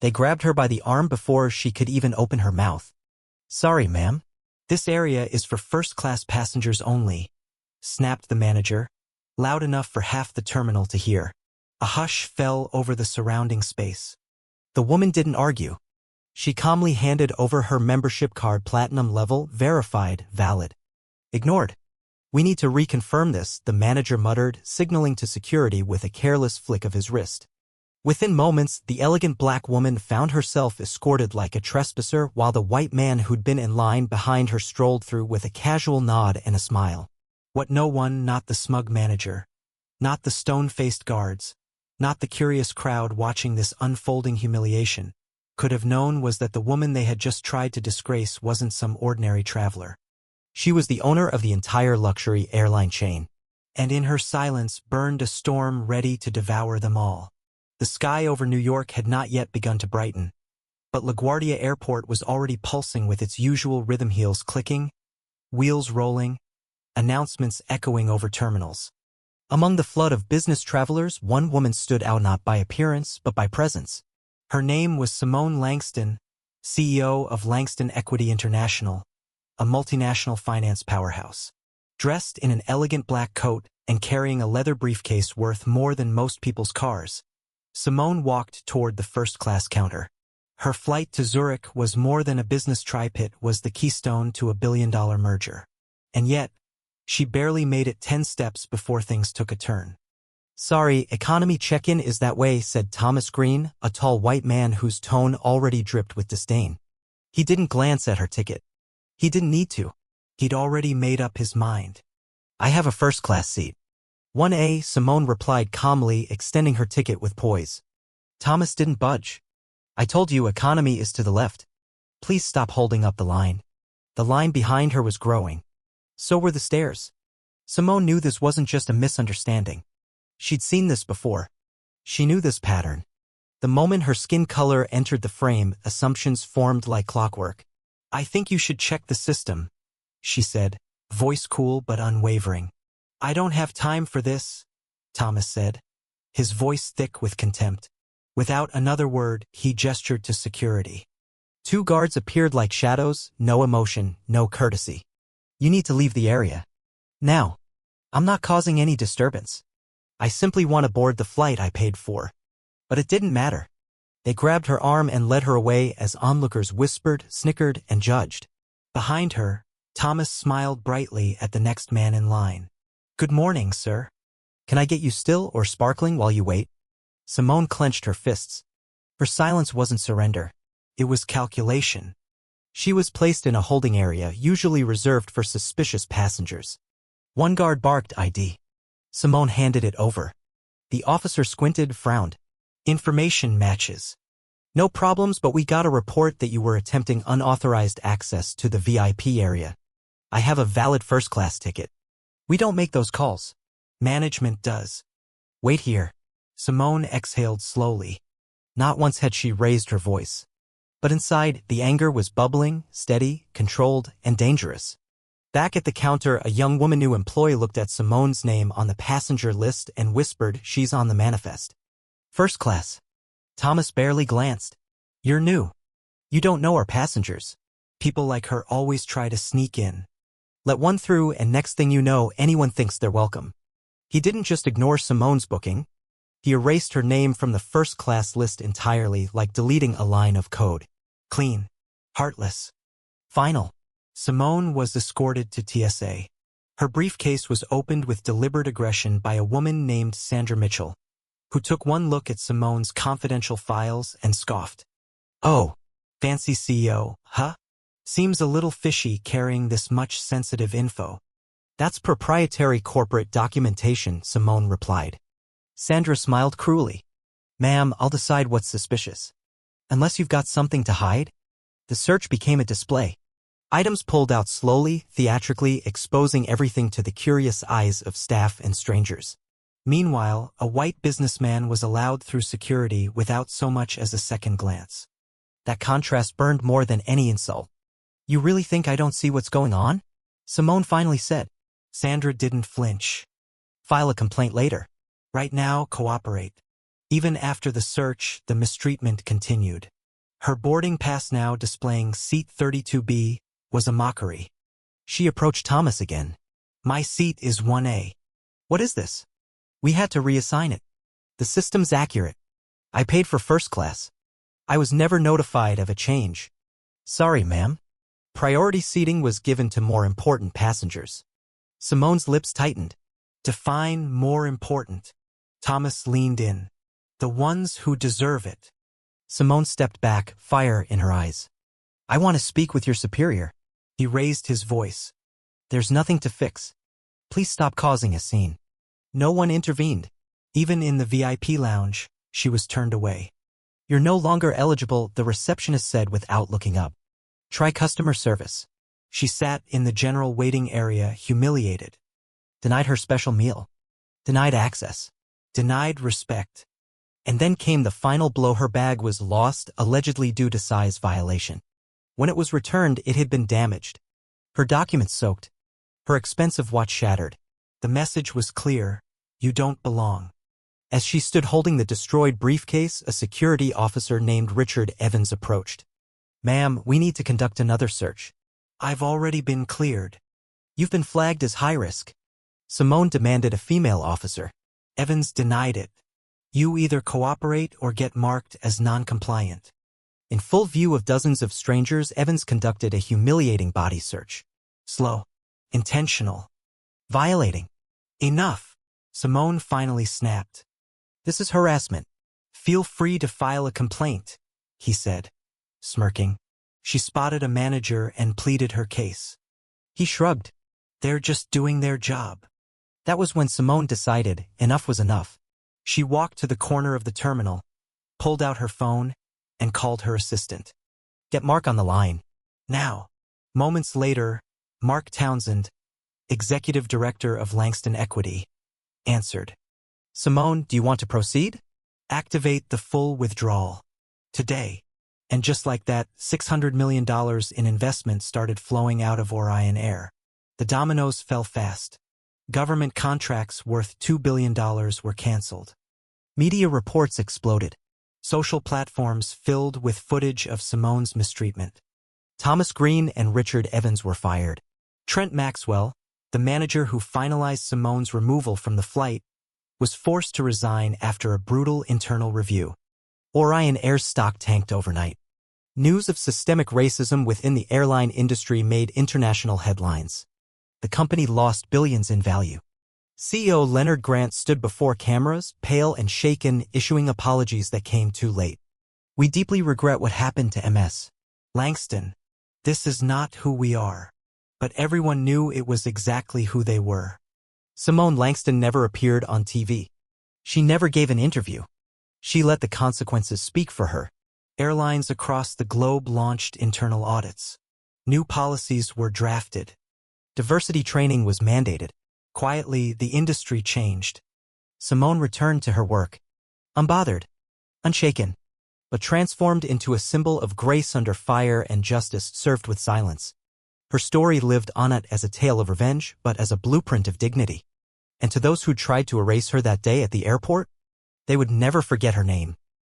They grabbed her by the arm before she could even open her mouth. "Sorry, ma'am. This area is for first-class passengers only," snapped the manager, loud enough for half the terminal to hear. A hush fell over the surrounding space. The woman didn't argue. She calmly handed over her membership card, platinum level, verified, valid. "Ignored. We need to reconfirm this," the manager muttered, signaling to security with a careless flick of his wrist. Within moments, the elegant black woman found herself escorted like a trespasser while the white man who'd been in line behind her strolled through with a casual nod and a smile. What no one, not the smug manager, not the stone-faced guards, not the curious crowd watching this unfolding humiliation, could have known was that the woman they had just tried to disgrace wasn't some ordinary traveler. She was the owner of the entire luxury airline chain, and in her silence burned a storm ready to devour them all. The sky over New York had not yet begun to brighten, but LaGuardia Airport was already pulsing with its usual rhythm, heels clicking, wheels rolling, announcements echoing over terminals. Among the flood of business travelers, one woman stood out not by appearance but by presence. Her name was Simone Langston, CEO of Langston Equity International, a multinational finance powerhouse. Dressed in an elegant black coat and carrying a leather briefcase worth more than most people's cars, Simone walked toward the first-class counter. Her flight to Zurich was more than a business trip, it was the keystone to a billion-dollar merger. And yet, she barely made it 10 steps before things took a turn. "Sorry, economy check-in is that way," said Thomas Green, a tall white man whose tone already dripped with disdain. He didn't glance at her ticket. He didn't need to. He'd already made up his mind. "I have a first-class seat." 1A, Simone replied calmly, extending her ticket with poise. Thomas didn't budge. "I told you economy is to the left. Please stop holding up the line." The line behind her was growing. So were the stares. Simone knew this wasn't just a misunderstanding. She'd seen this before. She knew this pattern. The moment her skin color entered the frame, assumptions formed like clockwork. "I think you should check the system," she said, voice cool but unwavering. "I don't have time for this," Thomas said, his voice thick with contempt. Without another word, he gestured to security. Two guards appeared like shadows, no emotion, no courtesy. "You need to leave the area. Now. I'm not causing any disturbance. I simply want to board the flight I paid for." But it didn't matter. They grabbed her arm and led her away as onlookers whispered, snickered, and judged. Behind her, Thomas smiled brightly at the next man in line. "Good morning, sir. Can I get you still or sparkling while you wait?" Simone clenched her fists. Her silence wasn't surrender. It was calculation. She was placed in a holding area usually reserved for suspicious passengers. One guard barked ID. Simone handed it over. The officer squinted, frowned. "Information matches. No problems, but we got a report that you were attempting unauthorized access to the VIP area. I have a valid first-class ticket." "We don't make those calls. Management does." "Wait here." Simone exhaled slowly. Not once had she raised her voice. But inside, the anger was bubbling, steady, controlled, and dangerous. Back at the counter, a young woman new employee looked at Simone's name on the passenger list and whispered, "She's on the manifest." "First class." Thomas barely glanced. "You're new. You don't know our passengers. People like her always try to sneak in. Let one through and next thing you know, anyone thinks they're welcome." He didn't just ignore Simone's booking. He erased her name from the first-class list entirely, like deleting a line of code. Clean. Heartless. Final. Simone was escorted to TSA. Her briefcase was opened with deliberate aggression by a woman named Sandra Mitchell, who took one look at Simone's confidential files and scoffed. "Oh, fancy CEO, huh? Seems a little fishy carrying this much sensitive info." "That's proprietary corporate documentation," Simone replied. Sandra smiled cruelly. "Ma'am, I'll decide what's suspicious. Unless you've got something to hide?" The search became a display. Items pulled out slowly, theatrically, exposing everything to the curious eyes of staff and strangers. Meanwhile, a white businessman was allowed through security without so much as a second glance. That contrast burned more than any insult. "You really think I don't see what's going on?" Simone finally said. Sandra didn't flinch. "File a complaint later. Right now, cooperate." Even after the search, the mistreatment continued. Her boarding pass, now displaying seat 32B, was a mockery. She approached Thomas again. "My seat is 1A. What is this? We had to reassign it. The system's accurate. I paid for first class. I was never notified of a change." "Sorry, ma'am." Priority seating was given to more important passengers. Simone's lips tightened. "Define more important." Thomas leaned in. "The ones who deserve it." Simone stepped back, fire in her eyes. "I want to speak with your superior." He raised his voice. "There's nothing to fix. Please stop causing a scene." No one intervened. Even in the VIP lounge, she was turned away. "You're no longer eligible," the receptionist said without looking up. "Try customer service." She sat in the general waiting area, humiliated. Denied her special meal. Denied access. Denied respect. And then came the final blow. Her bag was lost, allegedly due to size violation. When it was returned, it had been damaged. Her documents soaked. Her expensive watch shattered. The message was clear: you don't belong. As she stood holding the destroyed briefcase, a security officer named Richard Evans approached. "Ma'am, we need to conduct another search." "I've already been cleared." "You've been flagged as high risk." Simone demanded a female officer. Evans denied it. "You either cooperate or get marked as non-compliant." In full view of dozens of strangers, Evans conducted a humiliating body search. Slow. Intentional. Violating. "Enough." Simone finally snapped. "This is harassment. Feel free to file a complaint," he said, smirking. She spotted a manager and pleaded her case. He shrugged. "They're just doing their job." That was when Simone decided enough was enough. She walked to the corner of the terminal, pulled out her phone, and called her assistant. "Get Mark on the line. Now." Moments later, Mark Townsend, executive director of Langston Equity, answered. "Simone, do you want to proceed?" "Activate the full withdrawal. Today." And just like that, $600 million in investment started flowing out of Orion Air. The dominoes fell fast. Government contracts worth $2 billion were canceled. Media reports exploded. Social platforms filled with footage of Simone's mistreatment. Thomas Green and Richard Evans were fired. Trent Maxwell, the manager who finalized Simone's removal from the flight, was forced to resign after a brutal internal review. Orion Air's stock tanked overnight. News of systemic racism within the airline industry made international headlines. The company lost billions in value. CEO Leonard Grant stood before cameras, pale and shaken, issuing apologies that came too late. "We deeply regret what happened to MS. Langston. This is not who we are." But everyone knew it was exactly who they were. Simone Langston never appeared on TV. She never gave an interview. She let the consequences speak for her. Airlines across the globe launched internal audits. New policies were drafted. Diversity training was mandated. Quietly, the industry changed. Simone returned to her work, unbothered, unshaken, but transformed into a symbol of grace under fire and justice served with silence. Her story lived on not as a tale of revenge, but as a blueprint of dignity. And to those who tried to erase her that day at the airport, they would never forget her name.